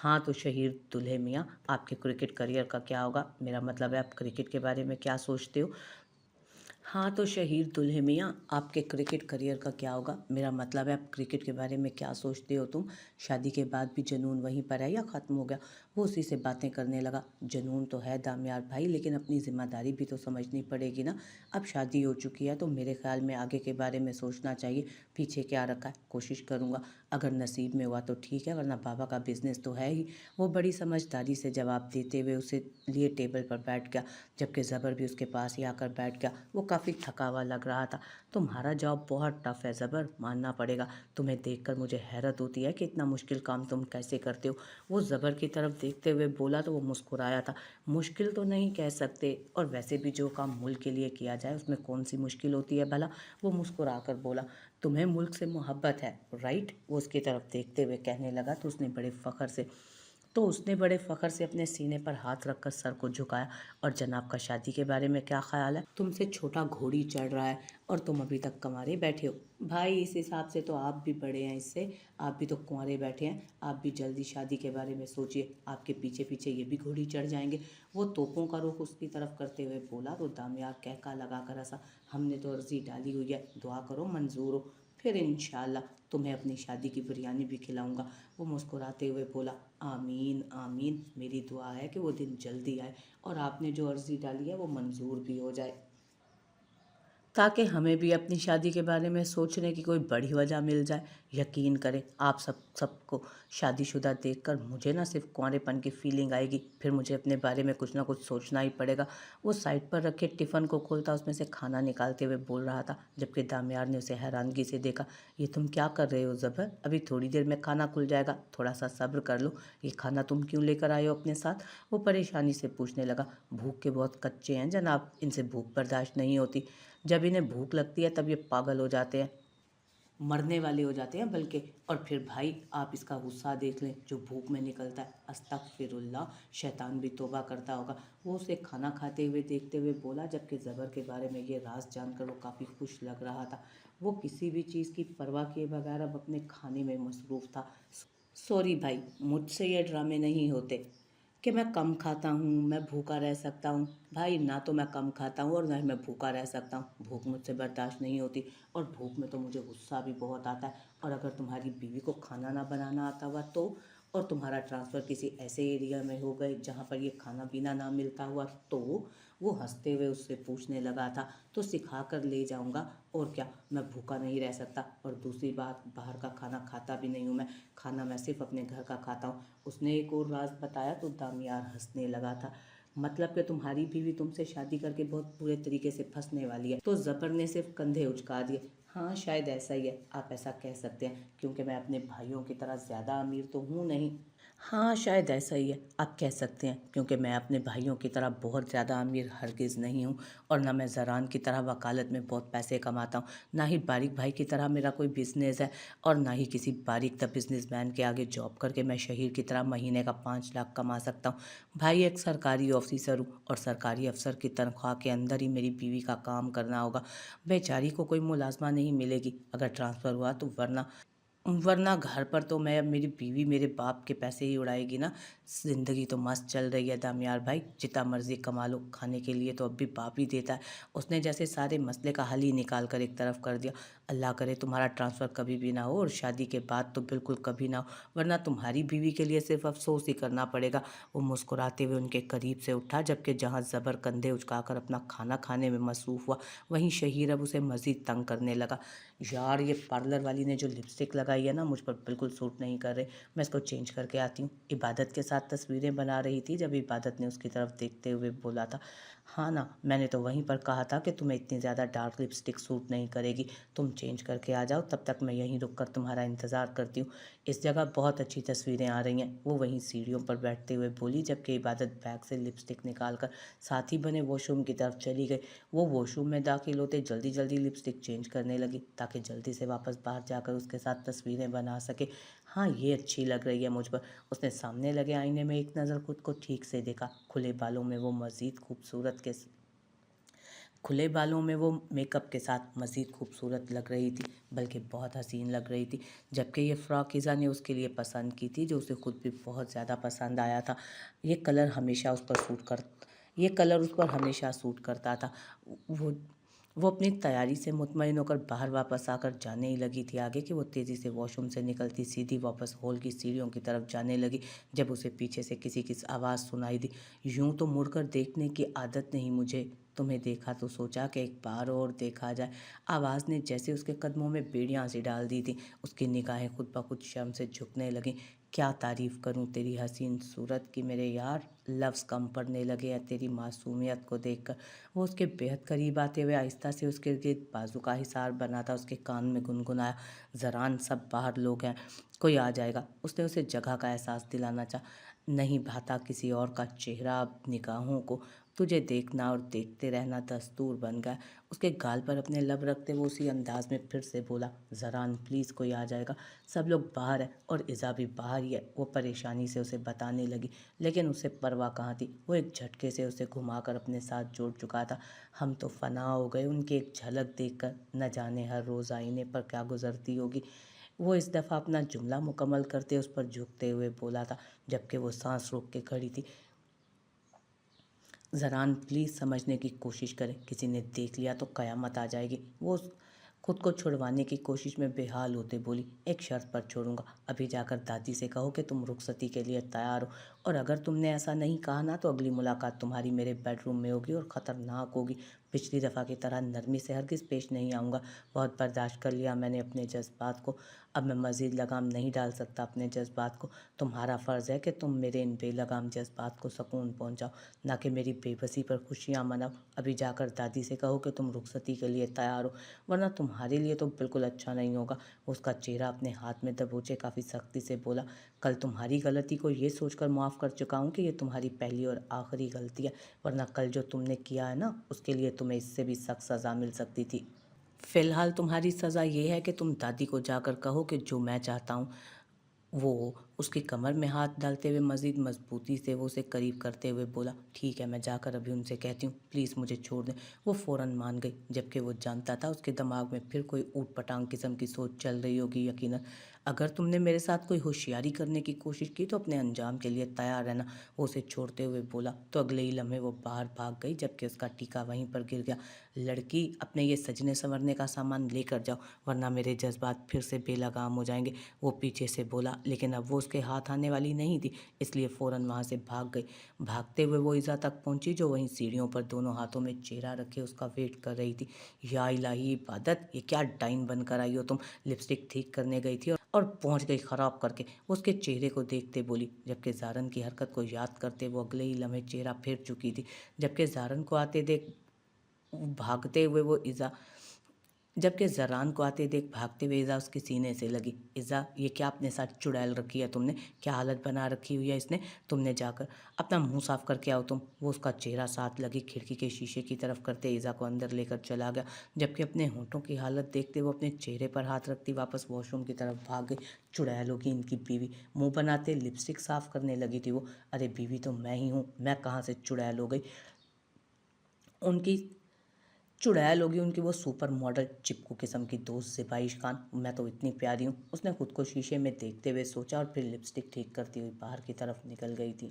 हाँ तो शहीद दुल्हे मियाँ, आपके क्रिकेट करियर का क्या होगा? मेरा मतलब है आप क्रिकेट के बारे में क्या सोचते हो? हाँ तो शहीद दुल्हे मियाँ, आपके क्रिकेट करियर का क्या होगा? मेरा मतलब है आप क्रिकेट के बारे में क्या सोचते हो तुम? शादी के बाद भी जुनून वहीं पर है या ख़त्म हो गया? वो उसी से बातें करने लगा। जुनून तो है दामियार भाई, लेकिन अपनी ज़िम्मेदारी भी तो समझनी पड़ेगी ना। अब शादी हो चुकी है तो मेरे ख्याल में आगे के बारे में सोचना चाहिए। पीछे क्या रखा है, कोशिश करूँगा। अगर नसीब में हुआ तो ठीक है, वरना बाबा का बिजनेस तो है ही। वो बड़ी समझदारी से जवाब देते हुए उसे लिए टेबल पर बैठ गया, जबकि ज़बर भी उसके पास ही आकर बैठ गया। वो काफ़ी थका हुआ लग रहा था। तुम्हारा जॉब बहुत टफ है ज़बर, मानना पड़ेगा। तुम्हें देखकर मुझे हैरत होती है कि इतना मुश्किल काम तुम कैसे करते हो। वो ज़बर की तरफ देखते हुए बोला तो वो मुस्कुराया था। मुश्किल तो नहीं कह सकते, और वैसे भी जो काम मुल्क के लिए किया जाए उसमें कौन सी मुश्किल होती है भला। वो मुस्कुरा कर बोला, तुम्हें मुल्क से मोहब्बत है, राइट? वो उसकी तरफ देखते हुए कहने लगा तो उसने बड़े फ़ख्र से अपने सीने पर हाथ रखकर सर को झुकाया। और जनाब का शादी के बारे में क्या ख्याल है? तुमसे छोटा घोड़ी चढ़ रहा है और तुम अभी तक कंवारे बैठे हो। भाई इस हिसाब से तो आप भी बड़े हैं इससे, आप भी तो कुंवारे बैठे हैं। आप भी जल्दी शादी के बारे में सोचिए, आपके पीछे पीछे ये भी घोड़ी चढ़ जाएंगे। वो तोपों का रुख उसकी तरफ करते हुए बोला तो दामियार कहका लगा कर हंसा। हमने तो अर्जी डाली हुई है, दुआ करो मंजूर हो, फिर इंशाल्लाह तुम्हें अपनी शादी की बिरयानी भी खिलाऊंगा। वो मुस्कुराते हुए बोला, आमीन आमीन, मेरी दुआ है कि वो दिन जल्दी आए और आपने जो अर्जी डाली है वो मंजूर भी हो जाए, ताकि हमें भी अपनी शादी के बारे में सोचने की कोई बड़ी वजह मिल जाए। यकीन करें, आप सबको शादीशुदा देखकर मुझे ना सिर्फ कुंवारेपन की फीलिंग आएगी, फिर मुझे अपने बारे में कुछ ना कुछ सोचना ही पड़ेगा। वो साइड पर रखे टिफ़िन को खोलता उसमें से खाना निकालते हुए बोल रहा था, जबकि दामियार ने उसे हैरानगी से देखा। ये तुम क्या कर रहे हो ज़बर? अभी थोड़ी देर में खाना खुल जाएगा, थोड़ा सा सब्र कर लो। ये खाना तुम क्यों लेकर आए हो अपने साथ? वो परेशानी से पूछने लगा। भूख के बहुत कच्चे हैं जनाब, इनसे भूख बर्दाश्त नहीं होती। जब इन्हें भूख लगती है तब ये पागल हो जाते हैं, मरने वाले हो जाते हैं बल्कि। और फिर भाई आप इसका गुस्सा देख लें जो भूख में निकलता है। अस्तगफिरुल्लाह, शैतान भी तौबा करता होगा। वो उसे खाना खाते हुए देखते हुए बोला, जबकि ज़बर के बारे में ये राज जानकर वो काफ़ी खुश लग रहा था। वो किसी भी चीज़ की परवाह किए बगैर अब अपने खाने में मसरूफ़ था। सॉरी भाई, मुझसे ये ड्रामे नहीं होते कि मैं कम खाता हूँ, मैं भूखा रह सकता हूँ। भाई ना तो मैं कम खाता हूँ और ना ही मैं भूखा रह सकता हूँ। भूख मुझसे बर्दाश्त नहीं होती, और भूख में तो मुझे गुस्सा भी बहुत आता है। और अगर तुम्हारी बीवी को खाना ना बनाना आता हुआ तो, और तुम्हारा ट्रांसफ़र किसी ऐसे एरिया में हो गए जहाँ पर ये खाना पीना ना मिलता हुआ तो। वो हंसते हुए उससे पूछने लगा था, तो सिखा कर ले जाऊँगा, और क्या, मैं भूखा नहीं रह सकता। और दूसरी बात, बाहर का खाना खाता भी नहीं हूँ मैं, खाना मैं सिर्फ अपने घर का खाता हूँ। उसने एक और राज बताया तो दामियार हंसने लगा था। मतलब कि तुम्हारी बीवी तुमसे शादी करके बहुत बुरे तरीके से फंसने वाली है। तो ज़बर ने सिर्फ कंधे उचका दिए। हाँ शायद ऐसा ही है, आप ऐसा कह सकते हैं, क्योंकि मैं अपने भाइयों की तरह ज़्यादा अमीर तो हूँ नहीं। हाँ शायद ऐसा ही है, आप कह सकते हैं, क्योंकि मैं अपने भाइयों की तरह बहुत ज़्यादा अमीर हरगिज़ नहीं हूँ। और ना मैं ज़रान की तरह वकालत में बहुत पैसे कमाता हूँ, ना ही बारिक भाई की तरह मेरा कोई बिज़नेस है, और ना ही किसी बारीक द बिजनेसमैन के आगे जॉब करके मैं शहीर की तरह महीने का 5 लाख कमा सकता हूँ। भाई एक सरकारी ऑफिसर हूँ, और सरकारी अफसर की तनख्वाह के अंदर ही मेरी बीवी का काम करना होगा। बेचारी को कोई मुलाजमा नहीं मिलेगी अगर ट्रांसफ़र हुआ तो, वरना घर पर तो मैं, मेरी बीवी मेरे बाप के पैसे ही उड़ाएगी ना। ज़िंदगी तो मस्त चल रही है दामियार भाई, जितना मर्ज़ी कमा लो, खाने के लिए तो अब भी बाप ही देता है। उसने जैसे सारे मसले का हल ही निकाल कर एक तरफ कर दिया। अल्लाह करे तुम्हारा ट्रांसफ़र कभी भी ना हो, और शादी के बाद तो बिल्कुल कभी ना हो, वरना तुम्हारी बीवी के लिए सिर्फ अफसोस ही करना पड़ेगा। वो मुस्कुराते हुए उनके करीब से उठा, जबकि जहाँ ज़बर कंधे उचकाकर अपना खाना खाने में मसरूफ़ हुआ, वहीं शहीर अब उसे मज़ीद तंग करने लगा। यार ये पार्लर वाली ने जो लिपस्टिक लगाई है ना, मुझ पर बिल्कुल सूट नहीं कर रहे, मैं इसको चेंज करके आती हूँ। इबादत के साथ तस्वीरें बना रही थी जब इबादत ने उसकी तरफ देखते हुए बोला था, हाँ ना, मैंने तो वहीं पर कहा था कि तुम्हें इतनी ज़्यादा डार्क लिपस्टिक सूट नहीं करेगी, तुम चेंज करके आ जाओ, तब तक मैं यहीं रुक कर तुम्हारा इंतज़ार करती हूँ। इस जगह बहुत अच्छी तस्वीरें आ रही हैं, वो वहीं सीढ़ियों पर बैठते हुए बोली, जबकि इबादत बैग से लिपस्टिक निकाल कर साथ ही बने वॉशरूम की तरफ चली गई। वो वॉशरूम में दाखिल होते जल्दी जल्दी लिपस्टिक चेंज करने लगी, ताकि जल्दी से वापस बाहर जाकर उसके साथ तस्वीरें बना सके। हाँ ये अच्छी लग रही है मुझ पर। उसने सामने लगे आईने में एक नज़र खुद को ठीक से देखा। खुले बालों में वो मज़ीद खूबसूरत के کھلے بالوں میں وہ میک اپ کے ساتھ مزید خوبصورت لگ رہی تھی، بلکہ بہت حسین لگ رہی تھی، جبکہ یہ فراک ایزا نے اس کے لیے پسند کی تھی، جو اسے خود بھی بہت زیادہ پسند آیا تھا۔ یہ کلر اس پر ہمیشہ سوٹ کرتا تھا۔ وہ وہ اپنی تیاری سے مطمئن ہو کر باہر واپس آ کر جانے ہی لگی تھی آگے کہ وہ تیزی سے واش روم سے نکلتی سیدھی واپس ہال کی سیڑھیوں کی طرف جانے لگی، جب اسے پیچھے سے کسی کی آواز سنائی دی۔ یوں تو مڑ کر دیکھنے کی عادت نہیں مجھے، تمہیں دیکھا تو سوچا کہ ایک بار اور دیکھا جائے۔ آواز نے جیسے اس کے قدموں میں بیڑیاں سی ڈال دی تھی، اس کی نگاہیں خود بخود شرم سے جھکنے لگیں۔ کیا تعریف کروں تیری حسین صورت کی میرے یار، لفظ کم پڑنے لگے ہیں تیری معصومیت کو دیکھ کر۔ وہ اس کے بہت قریب آتے ہوئے آہستہ سے اس کے گرد بازو کا حصار بناتا اس کے کان میں گنگنایا، زران سب باہر لوگ ہیں، کوئی آ جائے گا۔ اس نے اسے جگہ کا احساس دلانا چاہا۔ نہیں بھاتا کسی اور کا چہرہ اب نگاہوں کو، تجھے دیکھنا اور دیکھتے رہنا دستور بن گیا۔ اس کے گال پر اپنے لب رکھتے وہ اسی انداز میں پھر سے بولا، زران پلیز کوئی آ جائے گا، سب لوگ باہر ہیں اور ایزا بھی باہر ہی ہے۔ وہ پریشانی سے اسے بتانے لگی، لیکن اسے پرواہ کہاں تھی، وہ ایک جھٹکے سے اسے گھما کر اپنے ساتھ جوڑ چکا تھا۔ ہم تو فنا ہو گئے ان کی ایک جھلک دیکھ کر، نہ جانے ہر روز آئینے پر کیا گزرتی ہوگی۔ وہ اس دفعہ اپنا جملہ مکمل کرتے اس پر جھکتے ہوئے بولا تھا، جبکہ وہ سانس روک کے کھڑی تھی۔ زران پلیز سمجھنے کی کوشش کریں، کسی نے دیکھ لیا تو قیامت آ جائے گی۔ وہ خود کو چھڑوانے کی کوشش میں بے حال ہوتے بولی، ایک شرط پر چھوڑوں گا، ابھی جا کر دادی سے کہو کہ تم رخصتی کے لیے تیار ہو، اور اگر تم نے ایسا نہیں کہا نا تو اگلی ملاقات تمہاری میرے بیڈ روم میں ہوگی اور خطرناک ہوگی۔ پچھلی دفعہ کی طرح نرمی سے ہرگز پیش نہیں آؤں گا۔ بہت برداشت کر لیا میں نے اپنے جذبات کو، اب میں مزید لگام نہیں ڈال سکتا اپنے جذبات کو۔ تمہارا فرض ہے کہ تم میرے ان بے لگام جذبات کو سکون پہنچاؤ، نہ کہ میری بے بسی پر خوشیاں مناؤ۔ ابھی جا کر دادی سے کہو کہ تم رخصتی کے لیے تیار ہو، ورنہ تمہارے لیے تو بالکل اچھا نہیں ہوگا۔ اس کا چہرہ اپنے ہاتھ میں دبوچے کافی سختی سے بولا، کل تمہاری غلطی کو یہ سوچ کر معاف کر چکا ہوں کہ یہ تمہاری پہلی اور آخری غلطی ہے، ورنہ کل جو تم نے کیا ہے نا اس کے لیے تمہیں اس سے بھی سخت سزا مل سکتی تھی۔ فی الحال تمہاری سزا یہ ہے کہ تم دادی کو جا کر کہو کہ جو میں چاہتا ہوں وہ۔ اس کی کمر میں ہاتھ ڈالتے ہوئے مزید مضبوطی سے وہ اسے قریب کرتے ہوئے بولا، ٹھیک ہے میں جا کر ابھی ان سے کہتی ہوں، پلیز مجھے چھوڑ دیں۔ وہ فوراً مان گئی، جبکہ وہ جانتا تھا اس کے دماغ میں پھر کوئی اوٹ پٹانگ قسم کی سوچ چل رہی ہوگی۔ یقیناً اگر تم نے میرے ساتھ کوئی ہوشیاری کرنے کی کوشش کی تو اپنے انجام کے لیے تیار رہنا۔ وہ اسے چھوڑتے ہوئے بولا تو اگلے ہی لمحے وہ باہر بھاگ گئی، جبکہ اس کا ٹیکا وہیں پر گر گیا۔ لڑکی، اپنے یہ سجنے سنورنے کا سامان لے کر جاؤ، ورنہ میرے جذبات پھر سے بے لگام ہو جائیں گے، وہ پیچھے سے بولا، لیکن اب وہ اس کے ہاتھ آنے والی نہیں تھی، اس لیے فوراً وہاں سے بھاگ گئی۔ بھاگتے ہوئے وہ ایزا تک پہنچی جو وہیں سیڑھیوں پر دونوں ہاتھوں میں چہرہ رکھے اس کا ویٹ کر رہی تھی۔ یا الہی عبادت، یہ کیا ڈائن بن کر آئی ہو تم؟ لپسٹک ٹھیک کرنے گئی تھی اور پہنچ گئی خراب کر کے، وہ اس کے چہرے کو دیکھتے بولی، جبکہ زارن کی حرکت کو یاد کرتے وہ اگلے ہی لمحے چہرہ پھیر چکی تھی، جبکہ زارن کو آتے دیکھ بھاگتے ہوئے ایزا اس کے سینے سے لگی۔ ایزا، یہ کیا اپنے ساتھ چڑیل رکھی ہے تم نے؟ کیا حالت بنا رکھی ہوئی ہے اس نے؟ تم نے جا کر اپنا منہ صاف کر کے آؤ تم۔ وہ اس کا چہرہ ساتھ لگی کھڑکی کے شیشے کی طرف کرتے ایزا کو اندر لے کر چلا گیا، جبکہ اپنے ہونٹوں کی حالت دیکھتے وہ اپنے چہرے پر ہاتھ رکھتی واپس واش روم کی طرف بھاگ گئی۔ چڑیل ہوگی ان کی بیوی، منہ بناتے لپسٹک صاف کرنے لگی تھی وہ۔ ارے بیوی تو میں ہی ہوں، میں کہاں سے چڑیل ہو گئی؟ ان کی وہ سپر ماڈل چپکو قسم کی دوست زیبائش خان، میں تو اتنی پیاری ہوں۔ اس نے خود کو شیشے میں دیکھتے ہوئے سوچا اور پھر لپسٹک ٹھیک کرتی ہوئی باہر کی طرف نکل گئی تھی۔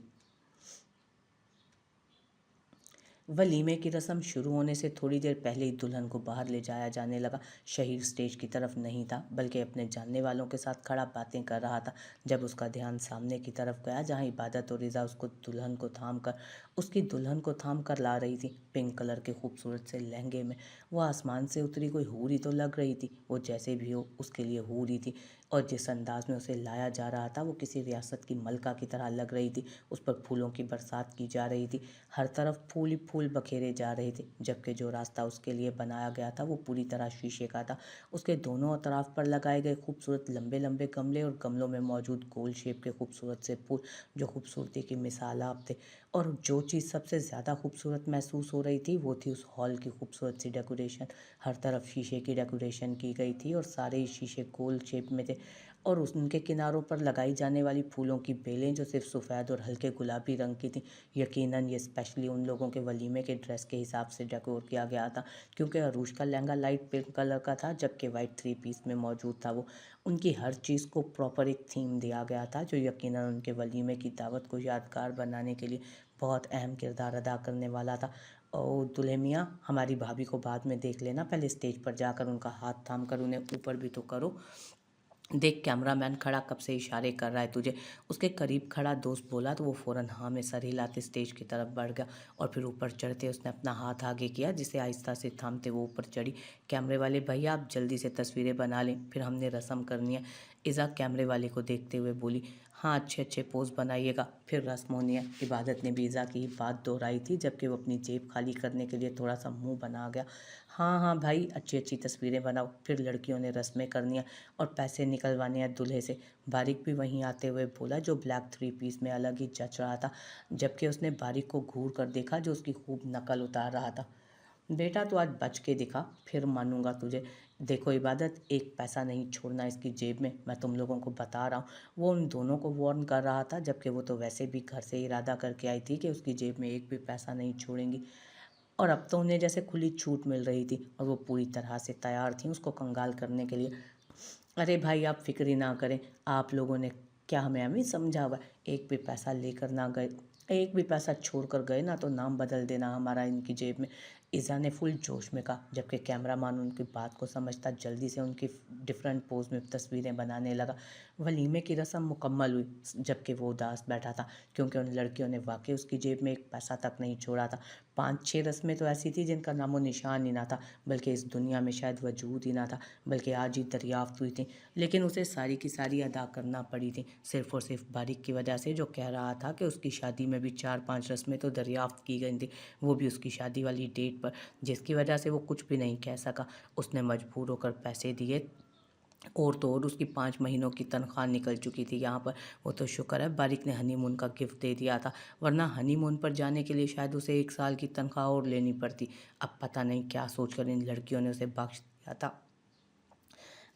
ولیمے کی رسم شروع ہونے سے تھوڑی دیر پہلے ہی دلہن کو باہر لے جایا جانے لگا۔ شہیر سٹیج کی طرف نہیں تھا، بلکہ اپنے جاننے والوں کے ساتھ کھڑا باتیں کر رہا تھا، جب اس کا دھیان سامنے کی طرف گیا جہاں عبادت اور رضا اس کی دلہن کو تھام کر لا رہی تھی۔ پنک کلر کے خوبصورت سے لہنگے میں وہ آسمان سے اتری کوئی حور ہی تو لگ رہی تھی۔ وہ جیسے بھی ہو اس کے لیے حور ہی تھی، اور جس انداز میں اسے لایا جا رہا تھا وہ کسی ریاست کی ملکہ کی طرح لگ رہی تھی۔ اس پر پھولوں کی برسات کی جا رہی تھی، ہر طرف پھول ہی پھول بکھیرے جا رہے تھے، جبکہ جو راستہ اس کے لیے بنایا گیا تھا وہ پوری طرح شیشے کا تھا۔ اس کے دونوں اطراف پر لگائے گئے خوبصورت لمبے لمبے گملے اور گملوں میں موجود گول شیپ کے خوبصورت سے پھول جو خوبصورتی کی مثال آپ تھے، اور جو چیز سب سے زیادہ خوبصورت محسوس ہو رہی تھی وہ تھی اس ہال کی خوبصورت سی ڈیکوریشن۔ ہر طرف شیشے کی ڈیکوریشن کی گئی تھی اور سارے ہی شیشے گول شیپ میں تھے، और उनके किनारों पर लगाई जाने वाली फूलों की बेलें जो सिर्फ सफ़ेद और हल्के गुलाबी रंग की थी। यकीनन ये स्पेशली उन लोगों के वलीमे के ड्रेस के हिसाब से डेकोर किया गया था, क्योंकि अरूज का लहंगा लाइट पिंक कलर का था जबकि वाइट 3 पीस में मौजूद था। वो उनकी हर चीज़ को प्रॉपर एक थीम दिया गया था जो यकीनन उनके वलीमे की दावत को यादगार बनाने के लिए बहुत अहम किरदार अदा करने वाला था। और दूल्हे मियाँ, हमारी भाभी को बाद में देख लेना, पहले स्टेज पर जाकर उनका हाथ थाम कर उन्हें ऊपर भी तो करो। देख, कैमरामैन खड़ा कब से इशारे कर रहा है तुझे। उसके करीब खड़ा दोस्त बोला तो वो फ़ौरन हाँ में सर हिलाते स्टेज की तरफ बढ़ गया और फिर ऊपर चढ़ते उसने अपना हाथ आगे किया, जिसे आहिस्ता से थामते वो ऊपर चढ़ी। कैमरे वाले भैया, आप जल्दी से तस्वीरें बना लें, फिर हमने रस्म करनी है। इज़ा कैमरे वाले को देखते हुए बोली। हाँ, अच्छे अच्छे पोज बनाइएगा, फिर रस्म होनी है। इबादत ने भी इज़ा की बात दोहराई थी जबकि वो अपनी जेब खाली करने के लिए थोड़ा सा मुंह बना गया। हाँ हाँ भाई, अच्छी अच्छी तस्वीरें बनाओ, फिर लड़कियों ने रस्में करनी है और पैसे निकलवाने हैं दूल्हे से। बारिक भी वहीं आते हुए बोला, जो ब्लैक 3 पीस में अलग ही जच रहा था, जबकि उसने बारिक को घूर कर देखा जो उसकी खूब नकल उतार रहा था। बेटा, तो आज बच के दिखा, फिर मानूंगा तुझे। देखो इबादत, एक पैसा नहीं छोड़ना इसकी जेब में, मैं तुम लोगों को बता रहा हूँ। वो उन दोनों को वार्न कर रहा था, जबकि वो तो वैसे भी घर से इरादा करके आई थी कि उसकी जेब में एक भी पैसा नहीं छोड़ेंगी। और अब तो उन्हें जैसे खुली छूट मिल रही थी और वो पूरी तरह से तैयार थी उसको कंगाल करने के लिए। अरे भाई, आप फिक्र ही ना करें, आप लोगों ने क्या हमें हमें समझा हुआ है। एक भी पैसा लेकर ना गए, एक भी पैसा छोड़ कर गए ना तो नाम बदल देना हमारा इनकी जेब में। ईज़ा ने फुल जोश में कहा, जबकि कैमरामैन उनकी बात को समझता जल्दी से उनकी डिफरेंट पोज में तस्वीरें बनाने लगा। वलीमे की रस्म मुकम्मल हुई, जबकि वो उदास बैठा था क्योंकि उन लड़कियों ने वाकई उसकी जेब में एक पैसा तक नहीं छोड़ा था। 5-6 रस्में तो ऐसी थी जिनका नामो निशान ही ना था, बल्कि इस दुनिया में शायद वजूद ही ना था, बल्कि आज ही दरियाफ्त हुई थी। लेकिन उसे सारी की सारी अदा करना पड़ी थी, सिर्फ़ और सिर्फ बारिक की वजह से, जो कह रहा था कि उसकी शादी में भी 4-5 रस्में तो दरियाफ्त की गई थी, वो भी उसकी शादी वाली डेट पर, जिसकी वजह से वो कुछ भी नहीं कह सका। उसने मजबूर होकर पैसे दिए और तो और उसकी 5 महीनों की तनख्वाह निकल चुकी थी यहाँ पर। वो तो शुक्र है बारिक ने हनीमून का गिफ्ट दे दिया था, वरना हनीमून पर जाने के लिए शायद उसे 1 साल की तनख्वाह और लेनी पड़ती। अब पता नहीं क्या सोचकर इन लड़कियों ने उसे बख्श दिया था।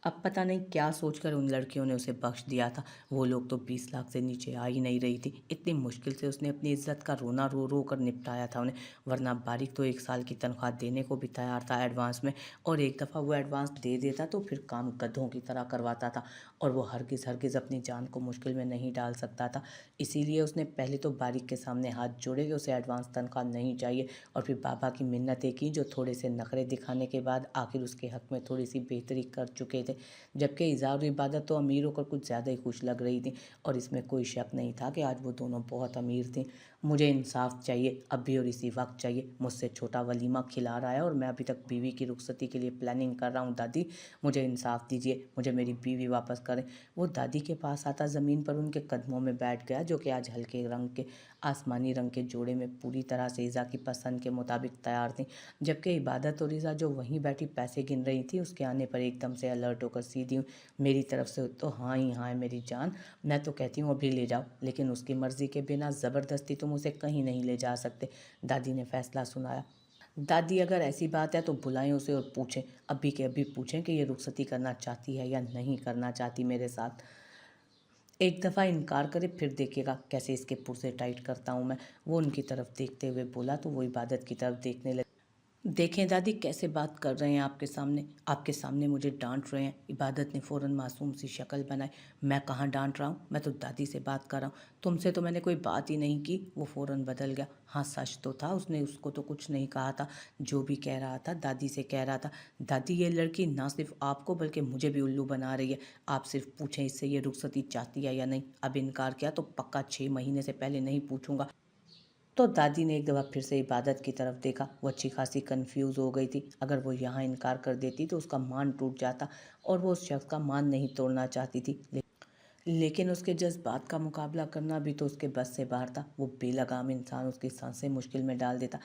अब पता नहीं क्या सोचकर उन लड़कियों ने उसे बख्श दिया था। वो लोग तो 20 लाख से नीचे आ ही नहीं रही थी। इतनी मुश्किल से उसने अपनी इज्जत का रोना रो रो कर निपटाया था उन्हें, वरना बारिक तो 1 साल की तनख्वाह देने को भी तैयार था एडवांस में। और एक दफ़ा वो एडवांस दे देता तो फिर काम गधों की तरह करवाता था, और वो हरगिज़ हरगिज़ अपनी जान को मुश्किल में नहीं डाल सकता था। इसीलिए उसने पहले तो बारिक के सामने हाथ जोड़े कि उसे एडवांस तनख्वाह नहीं चाहिए, और फिर बाबा की मिन्नतें की जो थोड़े से नखरे दिखाने के बाद आखिर उसके हक में थोड़ी सी बेहतरी कर चुके थे। जबकि इज़ार और इबादत तो अमीर होकर कुछ ज़्यादा ही खुश लग रही थी, और इसमें कोई शक नहीं था कि आज वो दोनों बहुत अमीर थी। मुझे इंसाफ चाहिए, अब भी और इसी वक्त चाहिए। मुझसे छोटा वलीमा खिला रहा है और मैं अभी तक बीवी की रुखसती के लिए प्लानिंग कर रहा हूँ। दादी, मुझे इंसाफ दीजिए, मुझे मेरी बीवी वापस करें। वो दादी के पास आता ज़मीन पर उनके कदमों में बैठ गया, जो कि आज हल्के रंग के आसमानी रंग के जोड़े में पूरी तरह से ईज़ा की पसंद के मुताबिक तैयार थी। जबकि इबादत और ईज़ा जो वहीं बैठी पैसे गिन रही थी, उसके आने पर एकदम से अलर्ट होकर सीधी मेरी तरफ से तो हाँ ही हाँ है मेरी जान, मैं तो कहती हूँ अभी ले जाओ, लेकिन उसकी मर्ज़ी के बिना ज़बरदस्ती तुम उसे कहीं नहीं ले जा सकते। दादी ने फैसला सुनाया। दादी, अगर ऐसी बात है तो बुलाएं उसे और पूछें, अभी के अभी पूछें कि ये रुखसती करना चाहती है या नहीं करना चाहती मेरे साथ। एक दफ़ा इनकार करे, फिर देखिएगा कैसे इसके पुर्जे टाइट करता हूँ मैं। वो उनकी तरफ देखते हुए बोला तो वो इबादत की तरफ देखने लगी। देखें दादी, कैसे बात कर रहे हैं आपके सामने मुझे डांट रहे हैं। इबादत ने फ़ौरन मासूम सी शक्ल बनाई। मैं कहाँ डांट रहा हूँ, मैं तो दादी से बात कर रहा हूँ, तुमसे तो मैंने कोई बात ही नहीं की। वो फ़ौरन बदल गया। हाँ, सच तो था, उसने उसको तो कुछ नहीं कहा था, जो भी कह रहा था दादी से कह रहा था। दादी, ये लड़की ना सिर्फ आपको बल्कि मुझे भी उल्लू बना रही है। आप सिर्फ पूछें इससे ये रुखसती चाहती है या नहीं। अब इनकार किया तो पक्का 6 महीने से पहले नहीं पूछूंगा। तो दादी ने एक दफ़ा फिर से इबादत की तरफ देखा। वो अच्छी खासी कंफ्यूज हो गई थी। अगर वो यहाँ इनकार कर देती तो उसका मान टूट जाता, और वो उस शख्स का मान नहीं तोड़ना चाहती थी। लेकिन उसके जज्बात का मुकाबला करना भी तो उसके बस से बाहर था। वो बेलगाम इंसान उसकी सांसें मुश्किल में डाल देता।